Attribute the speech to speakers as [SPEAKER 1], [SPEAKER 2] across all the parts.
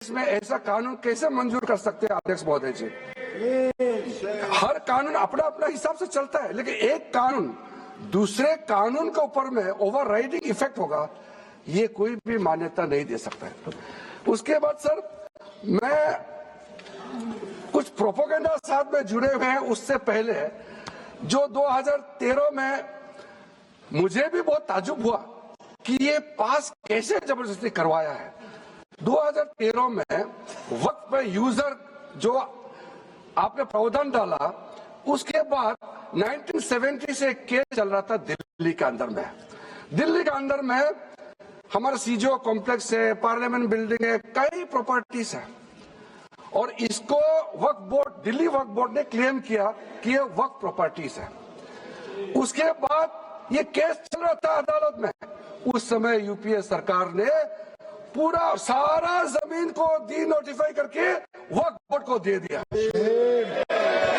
[SPEAKER 1] इसमें ऐसा कानून कैसे मंजूर कर सकते हैं अध्यक्ष महोदय जी? हर कानून अपना अपना हिसाब से चलता है, लेकिन एक कानून दूसरे कानून के ऊपर में ओवरराइडिंग इफेक्ट होगा, ये कोई भी मान्यता नहीं दे सकता है। उसके बाद सर, मैं कुछ प्रोपोगेंडा साथ में जुड़े हुए हैं। उससे पहले जो 2013 में मुझे भी बहुत ताज्जुब हुआ कि ये पास कैसे जबरदस्ती करवाया है। 2013 में वक्त पे यूजर जो आपने प्रावधान डाला, उसके बाद 1970 से केस चल रहा था दिल्ली के अंदर में। दिल्ली के अंदर में हमारा सीजीओ कॉम्प्लेक्स है, पार्लियामेंट बिल्डिंग है, कई प्रॉपर्टीज है, और इसको वक्फ बोर्ड, दिल्ली वक्फ बोर्ड ने क्लेम किया कि ये वक्फ प्रॉपर्टीज है। उसके बाद ये केस चल रहा था अदालत में। उस समय यूपीए सरकार ने पूरा सारा जमीन को डी नोटिफाई करके वक्फ बोर्ड को दे दिया।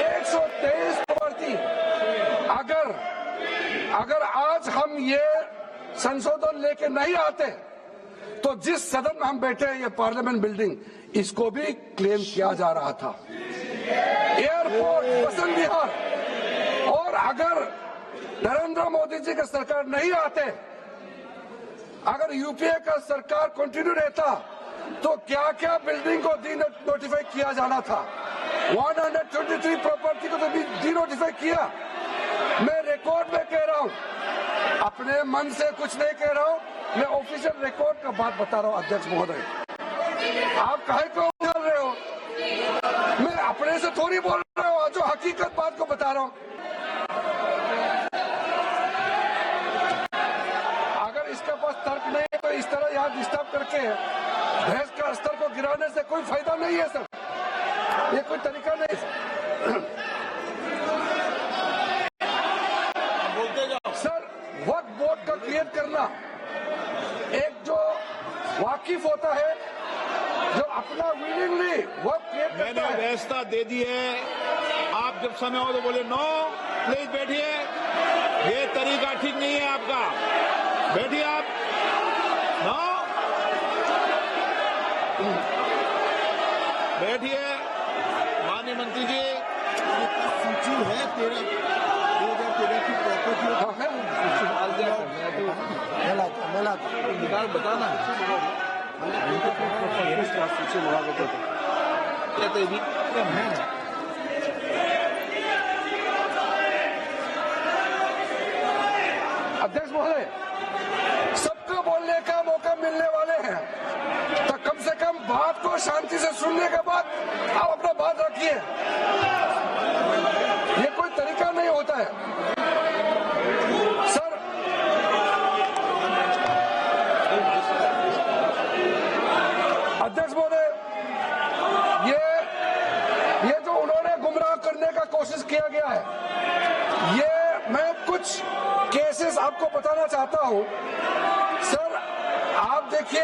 [SPEAKER 1] 123 प्रॉपर्टी। अगर आज हम ये संशोधन लेके नहीं आते तो जिस सदन में हम बैठे हैं, ये पार्लियामेंट बिल्डिंग, इसको भी क्लेम किया जा रहा था। एयरपोर्ट बसंत विहार। और अगर नरेंद्र मोदी जी का सरकार नहीं आते, अगर यूपीए का सरकार कंटिन्यू रहता, तो क्या क्या बिल्डिंग को डी नोटिफाई किया जाना था। 123 प्रॉपर्टी को तो डी नोटिफाई किया। मैं रिकॉर्ड में कह रहा हूं, अपने मन से कुछ नहीं कह रहा हूं, मैं ऑफिशियल रिकॉर्ड का बात बता रहा हूं। अध्यक्ष महोदय, आप काहे को बोल रहे हो? मैं अपने से थोड़ी बोल रहा हूं, जो हकीकत बात को बता रहा हूं। अगर इसके पास तर्क नहीं है तो इस तरह यहाँ डिस्टर्ब करके बहस का स्तर को गिराने से कोई फायदा नहीं है सर, ये कोई तरीका नहीं है। सर, वक्फ बोर्ड का क्रिएट करना, एक जो वाकिफ होता है, जो अपना विलिंगली वक्फ क्रिएट करता है।
[SPEAKER 2] मैंने व्यवस्था दे दी है, आप जब समय हो तो बोले नो, प्लीज बैठिए। ये तरीका ठीक नहीं है आपका, बैठिए आप। नो, बैठिए। माननीय मंत्री जी,
[SPEAKER 3] सूची है 2013 की प्रॉपर्टी निकाल बताना
[SPEAKER 1] अध्यक्ष महोदय, सबको बोलने का मौका मिलने वाले हैं, तो कम से कम बात को शांति से सुनने के बाद आप अपना बात रखिए। ये कोई तरीका नहीं होता है सर। अध्यक्ष महोदय, ये जो उन्होंने गुमराह करने का कोशिश किया गया है, ये मैं कुछ केसेस आपको बताना चाहता हूं सर। आप देखिए,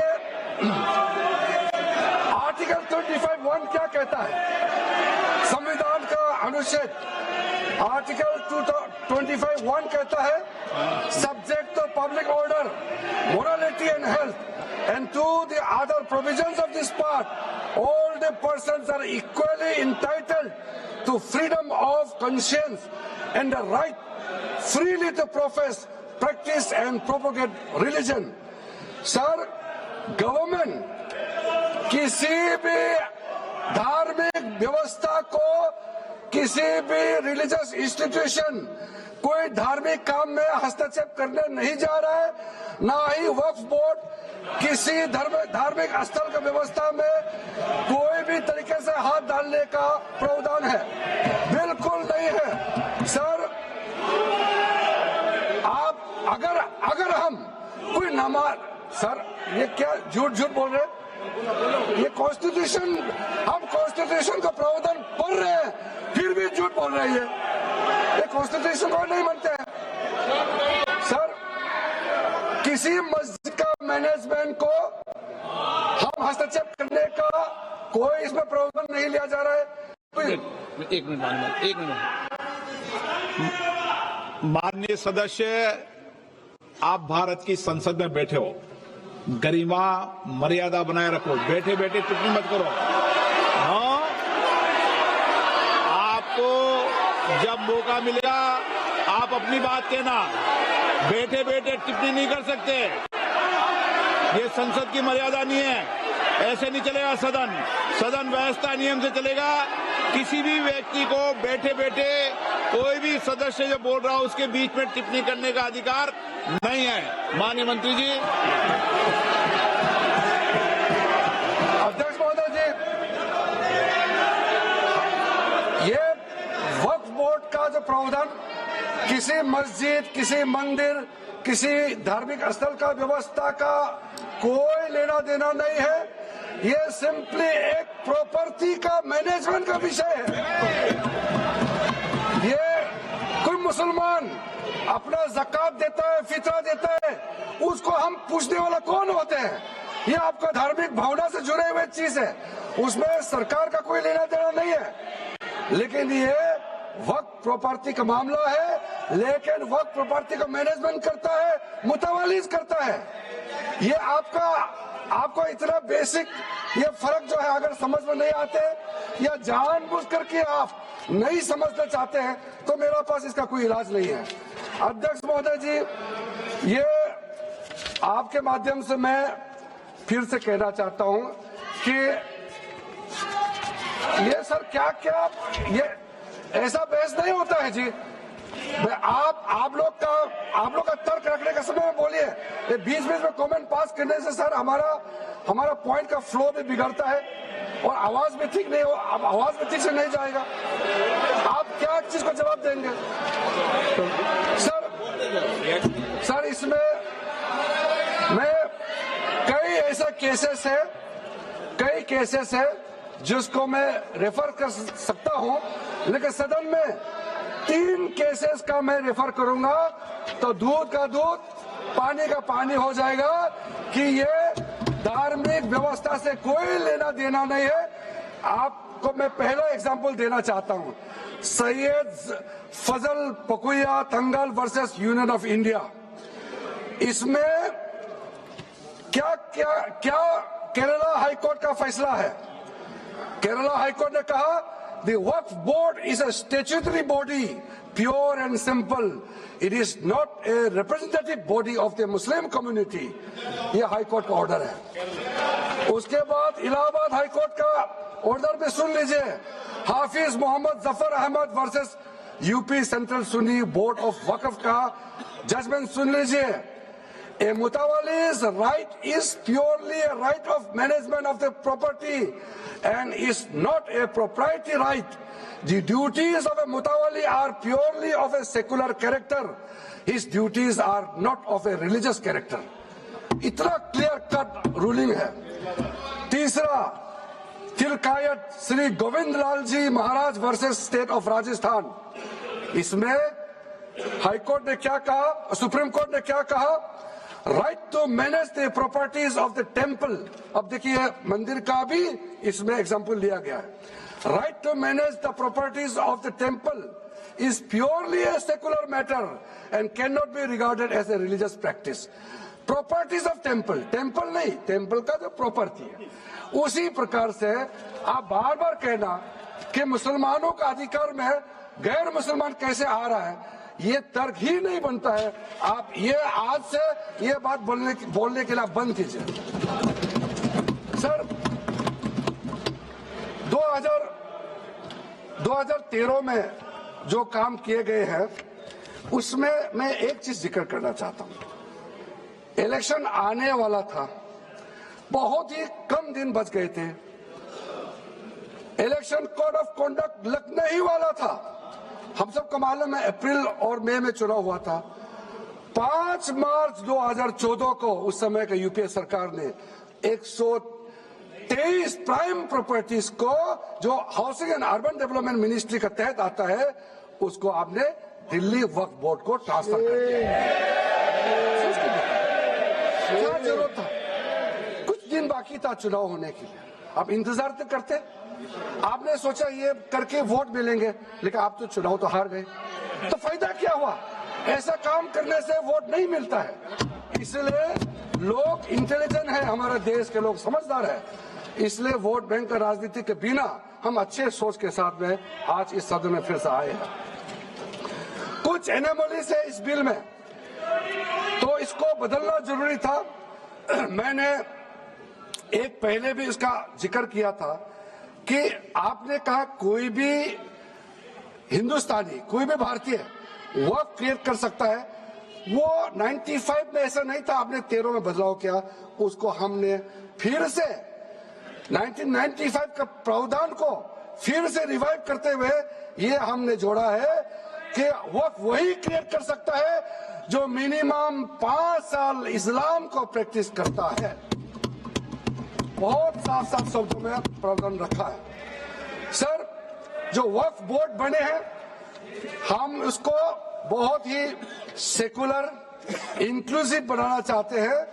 [SPEAKER 1] आर्टिकल 25(1) क्या कहता है, संविधान का अनुच्छेद आर्टिकल 25(1) कहता है, subject to public order, morality and health and to the other provisions of this part, all the persons are equally entitled to freedom of conscience and the right freely to profess, practice and propagate religion। Sir, government किसी भी धार्मिक व्यवस्था को, किसी भी religious institution, कोई धार्मिक काम में हस्तक्षेप करने नहीं जा रहा है, ना ही वक्फ बोर्ड किसी धार्मिक स्थल की व्यवस्था में कोई भी तरीके से हाथ डालने का प्रावधान है, बिल्कुल नहीं है सर। आप अगर हम कोई नमाज, सर ये क्या झूठ बोल रहे हैं? ये कॉन्स्टिट्यूशन, हम कॉन्स्टिट्यूशन का प्रावधान पढ़ रहे हैं, फिर भी झूठ बोल रहे हैं। ये कॉन्स्टिट्यूशन को नहीं मानते हैं सर। किसी मस्जिद का मैनेजमेंट को हम हस्तक्षेप करने का कोई इसमें प्रावधान नहीं लिया जा रहा है।
[SPEAKER 2] एक मिनट। माननीय सदस्य, आप भारत की संसद में बैठे हो, गरिमा मर्यादा बनाए रखो। बैठे बैठे टिप्पणी मत करो। हाँ, आपको जब मौका मिलेगा आप अपनी बात कहना। बैठे बैठे टिप्पणी नहीं कर सकते। ये संसद की मर्यादा नहीं है। ऐसे नहीं चलेगा सदन। सदन व्यवस्था नियम से चलेगा। किसी भी व्यक्ति को बैठे बैठे कोई भी सदस्य जो बोल रहा हो उसके बीच में टिप्पणी करने का अधिकार नहीं है। माननीय मंत्री जी।
[SPEAKER 1] अध्यक्ष महोदय जी, ये वक्फ बोर्ड का जो प्रावधान किसी मस्जिद, किसी मंदिर, किसी धार्मिक स्थल का व्यवस्था का कोई लेना देना नहीं है। ये सिंपली एक प्रॉपर्टी का मैनेजमेंट का विषय है। ये कोई मुसलमान अपना ज़कात देता है, फितरा देता है, उसको हम पूछने वाला कौन होते हैं? ये आपका धार्मिक भावना से जुड़े हुए चीज है, उसमें सरकार का कोई लेना देना नहीं है। लेकिन ये वक्फ प्रॉपर्टी का मामला है, लेकिन वक्फ प्रॉपर्टी का मैनेजमेंट करता है, मुतवालिज करता है। ये आपको इतना बेसिक ये फर्क जो है अगर समझ में नहीं आते या जानबूझ करके आप नहीं समझना चाहते हैं तो मेरे पास इसका कोई इलाज नहीं है। अध्यक्ष महोदय जी, ये आपके माध्यम से मैं फिर से कहना चाहता हूं कि ये सर क्या ये ऐसा बहस नहीं होता है जी। आप लोग का तर्क रखने का समय में बोलिए। ये बीच में कमेंट पास करने से सर हमारा पॉइंट का फ्लो भी बिगड़ता है और आवाज भी ठीक नहीं हो, आवाज भी ठीक से नहीं जाएगा। आप क्या चीज को जवाब देंगे सर? इसमें मैं कई केसेस है जिसको मैं रेफर कर सकता हूं, लेकिन सदन में 3 केसेस का मैं रेफर करूंगा तो दूध का दूध पानी का पानी हो जाएगा कि ये धार्मिक व्यवस्था से कोई लेना देना नहीं है। आपको मैं पहला एग्जांपल देना चाहता हूं। सैयद फजल पकुया Thangal versus union of India. इसमें क्या केरला हाईकोर्ट का फैसला है। केरला हाईकोर्ट ने कहा The Waqf Board is a statutory body, pure and simple. It is not a representative body of the Muslim community. ये हाई कोर्ट का ऑर्डर है। उसके बाद इलाहाबाद हाई कोर्ट का ऑर्डर भी सुन लीजिए। Hafiz Mohammad Zafar Ahmad versus UP central Sunni board of Waqf का जजमेंट सुन लीजिए। A mutawalli's right is purely a right of management of the property and is not a proprietary right. The duties of a mutawalli are purely of a secular character. His duties are not of a religious character. इतना clear cut ruling है। तीसरा, तिलकायत श्री गोविंद लाल जी महाराज versus state of Rajasthan. इसमें high court ने क्या कहा, supreme court ने क्या कहा? Right to manage the properties of the temple. अब देखिए मंदिर का भी इसमें एग्जांपल लिया गया है। Right to manage the properties of the temple is purely a secular matter and can not be regarded as a religious practice. Properties of temple नहीं, टेम्पल का जो प्रॉपर्टी है। उसी प्रकार से आप बार बार कहना कि मुसलमानों का अधिकार में गैर मुसलमान कैसे आ रहा है, ये तर्क ही नहीं बनता है। आप ये आज से ये बात बोलने के लिए आप बंद कीजिए। सर 2013 में जो काम किए गए हैं उसमें मैं एक चीज जिक्र करना चाहता हूं। इलेक्शन आने वाला था, बहुत ही कम दिन बच गए थे। इलेक्शन कोड ऑफ कॉन्डक्ट लगने ही वाला था। हम सबको मालूम है अप्रैल और मई में चुनाव हुआ था। 5 मार्च 2014 को उस समय के यूपीए सरकार ने 123 प्राइम प्रॉपर्टीज को जो housing and urban development ministry के तहत आता है उसको आपने दिल्ली वक्फ बोर्ड को ट्रांसफर कर दिया। क्या जरूरत था? कुछ दिन बाकी था चुनाव होने के लिए, आप इंतजार तो करते। आपने सोचा ये करके वोट मिलेंगे, लेकिन आप तो चुनाव तो हार गए, तो फायदा क्या हुआ? ऐसा काम करने से वोट नहीं मिलता है। इसलिए लोग इंटेलिजेंट है, हमारे देश के लोग समझदार है, इसलिए वोट बैंक का राजनीति के बिना हम अच्छे सोच के साथ में आज इस सदन में फिर से आए हैं। कुछ एनोमलीज है इस बिल में, तो इसको बदलना जरूरी था। मैंने एक पहले भी इसका जिक्र किया था कि आपने कहा कोई भी हिंदुस्तानी, कोई भी भारतीय वक्फ क्रिएट कर सकता है। वो 95 में ऐसा नहीं था, आपने 13 में बदलाव किया, उसको हमने फिर से 1995 का प्रावधान को फिर से रिवाइव करते हुए ये हमने जोड़ा है कि वक्फ वही क्रिएट कर सकता है जो मिनिमम 5 साल इस्लाम को प्रैक्टिस करता है। बहुत साफ साफ शब्दों में प्रावधान रखा है। सर, जो वक्फ बोर्ड बने हैं, हम उसको बहुत ही सेकुलर, इंक्लूसिव बनाना चाहते हैं।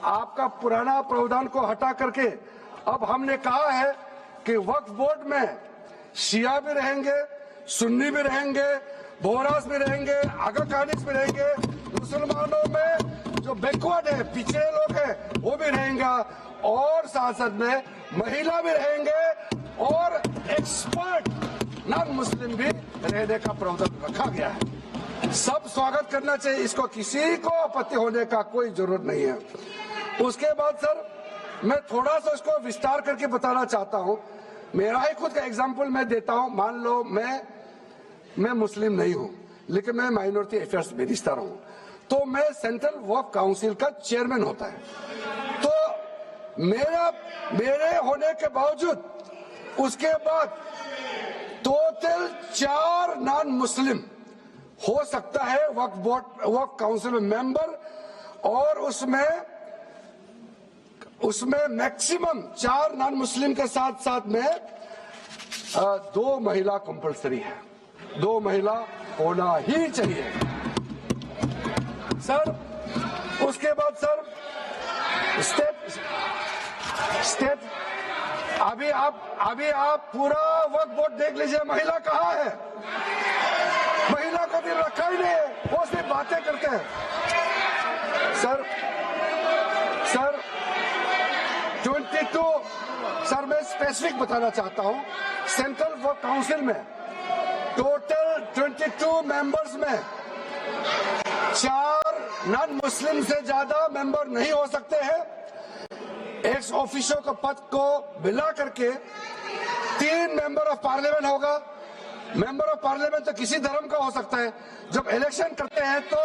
[SPEAKER 1] आपका पुराना प्रावधान को हटा करके अब हमने कहा है कि वक्फ बोर्ड में शिया भी रहेंगे, सुन्नी भी रहेंगे, बोहरास भी रहेंगे, आगा कानिस भी रहेंगे, मुसलमानों में जो बैकवर्ड है, पिछड़े लोग हैं, वो भी रहेंगे, और साथ साथ में महिला भी रहेंगे और एक्सपर्ट नॉन मुस्लिम भी रहने का प्रावधान रखा गया है। सब स्वागत करना चाहिए, इसको किसी को आपत्ति होने का कोई जरूरत नहीं है। उसके बाद सर, मैं थोड़ा सा इसको विस्तार करके बताना चाहता हूं। मेरा ही खुद का एग्जांपल मैं देता हूं। मान लो मैं मुस्लिम नहीं हूं, लेकिन मैं माइनॉरिटी अफेयर्स मिनिस्टर हूं, तो मैं सेंट्रल वक्फ काउंसिल का चेयरमैन होता है। तो मेरे होने के बावजूद उसके बाद टोटल 4 नॉन मुस्लिम हो सकता है वक्फ काउंसिल में मेंबर, और उसमें मैक्सिमम 4 नॉन मुस्लिम के साथ साथ में 2 महिला कंपलसरी है। 2 महिला होना ही चाहिए सर। उसके बाद सर स्टेप अभी आप पूरा वक्फ बोर्ड देख लीजिए, महिला कहाँ है? महिला को भी रखा ही नहीं है, वो सिर्फ बातें करते हैं। सर 22 सर, मैं स्पेसिफिक बताना चाहता हूं। सेंट्रल वक्फ काउंसिल में टोटल 22 मेंबर्स में 4 नॉन मुस्लिम से ज्यादा मेंबर नहीं हो सकते हैं। एक्स ऑफिशियो का पद को मिला करके 3 मेंबर ऑफ पार्लियामेंट होगा। मेंबर ऑफ पार्लियामेंट तो किसी धर्म का हो सकता है। जब इलेक्शन करते हैं तो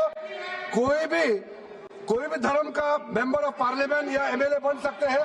[SPEAKER 1] कोई भी धर्म का मेंबर ऑफ पार्लियामेंट या एमएलए बन सकते हैं।